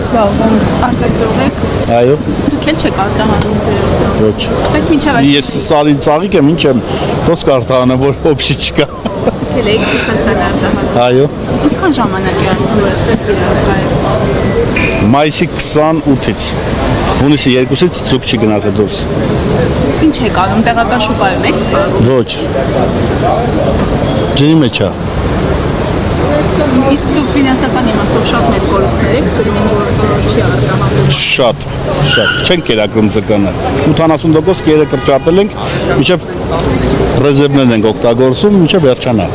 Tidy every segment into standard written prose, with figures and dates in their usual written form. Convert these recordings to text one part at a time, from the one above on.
զբաղվում, արտադրող եք։ Այո։ Դուք էլ չեք արտահանում ձեր։ Ոչ։ Բայց մինչև այս Ես սարի ծաղիկ եմ, ինչ եմ, ոնց կարտահանեմ, որ օբշի չկա։ թել եք Ռուսաստան արտահանում։ Այո։ Ինչքան ժամանակ է անցնում, որ սրբ իրական։ Մայիսի 28-ից։ Հունիսի 2-ից ցուկ չի գնացել դուրս։ Իսկ ինչ եք անում, տեղական շուկայում եք զբաղվում։ Ոչ։ Ջնի մեջ է։ Իսկ դուք ֆինանսական իմաստով շատ մեծ կորուստներ եք կրում, որ չի արտահանում։ Շատ։ Չենք կերակրում ձկանը։ 80% կերը կրճատել ենք, մինչև ռեզերվներն ենք օգտագործում, մինչև վերջանա։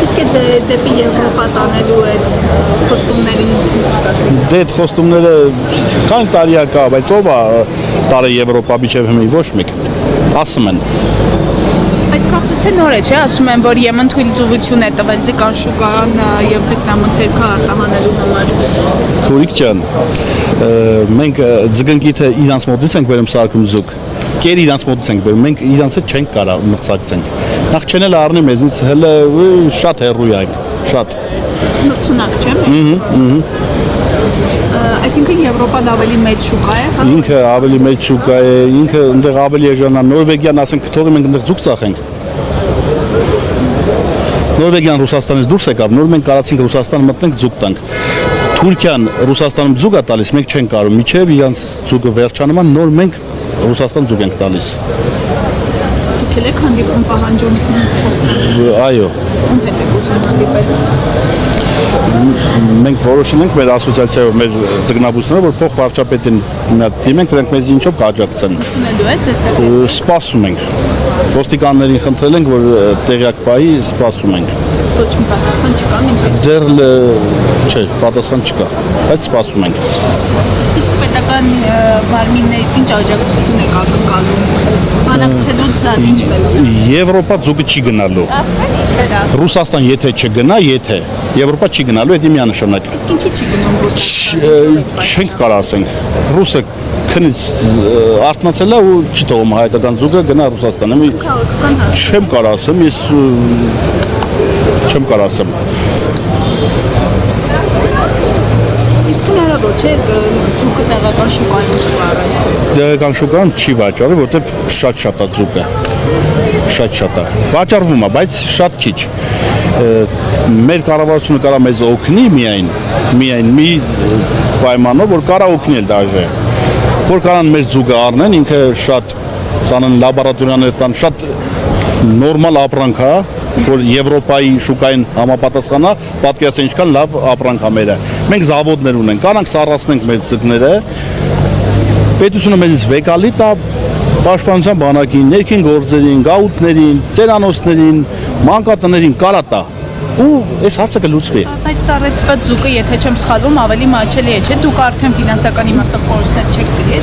Իսկ դեպի Եվրոպա տանելու այդ խոստումներին ինչ կասեք։ Դե այդ խոստումները քանի տարի է կա, բայց ով է տարե Եվրոպա միջև հիմա ոչ մեկ։ Ասում են։ Այդ կարծես թե նոր է, չէ՞, ասում են, որ Եմեն թույլտվություն է տվել ձկան շուկան եւ ձկնամթերքը արտահանելու համար։ Քուրիկ ջան, մենք ձգնկիթը իրանց մոտից ենք վերում սարքում զուկ։ Կեր իրանց մոտից ենք վերում, մենք իրանց հետ չենք կարա մրցակցենք։ Նախ չեն էլ առնի մեզից հələ շատ հեռու ենք, շատ։ Մրցունակ չէ՞ Այսինքն Եվրոպան ավելի մեծ շուկա է, հա։ Ինքը ավելի մեծ շուկա է, ինքը այնտեղ ավելի էժանա, Նորվեգիան ասենք փթորը մենք այնտեղ զուկ ծախենք։ Նորվեգիան Ռուսաստանից դուրս եկավ, նոր մենք կարացինք Ռուսաստան մտնենք զուկ տանք։ Թուրքիան Ռուսաստանում զուկ է տալիս, մենք չենք կարող, միջև իրանց զուկը վերջանման, նոր մենք Ռուսաստան զուկ ենք տալիս։ Դուք եք հանդիպում պահանջում։ Այո։ Ում հետ եք ուզում հանդիպել։ Մենք որոշել ենք մեր ասոցիացիայով մեր ձկնաբույսները, որ փոխ վարչապետին դիմենք, նրանք մեզ ինչով կաջակցեն։ Ունելու է ձեզ տեղ։ Սպասում ենք։ Ոստիկաններին խնդրել ենք, որ տեղյակ պահի, սպասում ենք։ Ոչ մի պատասխան չկա, մինչև Դեռ չէ, պատասխան չկա, բայց սպասում ենք։ իսկ պետական մարմիններից ինչ աջակցություն եք ակնկալում։ Բանակցելուց զատ ինչ պետք է։ Եվրոպա զուգը չի գնալու։ Ռուսաստան եթե չգնա, եթե Եվրոպա չի գնալու, դա միանշանակ։ Իսկ ինչի չի գնում Ռուսաստան։ Չենք կարող ասենք։ Ռուսը քնից արթնացել է ու չի թողում հայկական զուգը գնա Ռուսաստան։ Քաղաքական հարց։ Չեմ կարող ասեմ, ես չեմ կարող ասեմ։ Իսկ հնարավոր չէ ձուկը տեղական շուկայում վարել։ Տեղական շուկան չի վաճառի, որովհետև շատ է ձուկը։ Շատ է։ Վաճառվում է, բայց շատ քիչ։ Մեր կառավարությունը կարա մեզ օգնի միայն մի պայմանով, որ կարա օգնել դաժե։ Որ կարան մեր ձուկը առնեն, ինքը շատ տանեն լաբորատորիաներ տան, շատ նորմալ ապրանք է, որ Եվրոպայի շուկային համապատասխանա, պատկերացրեք ինչքան լավ ապրանք է մերը։ Մենք զավոդներ ունենք, կարանք սառացնենք մեր ձկները։ Պետությունը մեզից վեկալի տա պաշտպանության բանակին, ներքին գործերին, գաուտներին, ծերանոցներին, մանկատներին կարա տա։ Ու այս հարցը կլուծվի։ Բայց սառեցված ձուկը, եթե չեմ սխալվում, ավելի մաչելի է, չէ՞, դուք արդեն ֆինանսական իմաստով կորուստներ չեք գրի։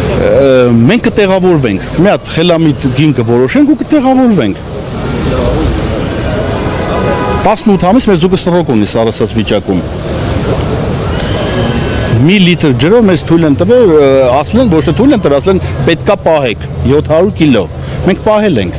Մենք կտեղավորվենք, մի հատ խելամիտ գին կորոշենք ու կտեղավորվենք։ 18 ամիս մեր զուգը սրոկ ունի սառեցած վիճակում։ Մի լիտր ջրով մեզ թույլ են տվել, ասել են, ոչ թե թույլ են տվել, ասել են պետքա պահեք 700 կիլո։ Մենք պահել ենք։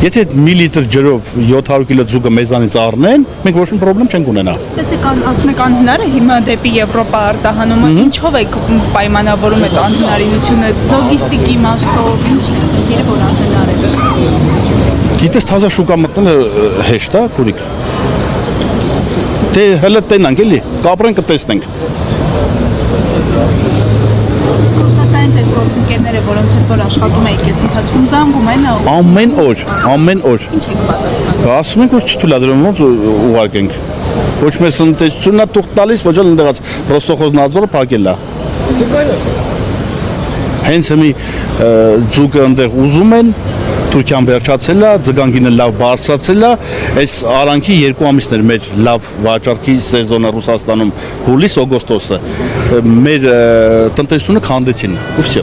Եթե մի լիտր ջրով 700 կիլո ձուկը մեզանից առնեն, մենք ոչ մի խնդրեմ չենք ունենա։ Տեսեք, ասում եք անհնար է հիմա դեպի Եվրոպա արտահանումը, ինչով եք պայմանավորում այդ անհնարինությունը, լոգիստիկի իմաստով, ինչն է խնդիրը, որ անհնար է։ Գիտես, թազա շուկա մտնելը հեշտ է, քուրիկ։ Դե հələ տենանք էլի, կապրենք կտեսնենք։ Իսկ Ռուսաստանից այդ գործընկերները, որոնց հետ որ աշխատում եք, այս ընթացքում զանգում են Ամեն օր։ Ինչ եք պատասխանում։ Ասում ենք, որ չթույլատրում ոնց ուղարկենք։ Ոչ մեր սնտեսությունն է թուղթ տալիս, ոչ էլ ընդեղած Ռոստոխոզնadzորը փակել է։ Հենց հիմի ձուկը ընդեղ ուզում են, Թուրքիան վերջացել է, ձգանգինը լավ բարձրացել է, այս արանքի 2 ամիսներ մեր լավ վաճառքի սեզոնը Ռուսաստանում հուլիս օգոստոսը մեր տնտեսությունը քանդեցին, ու վсё։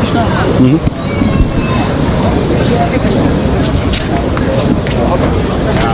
Շնորհակալ։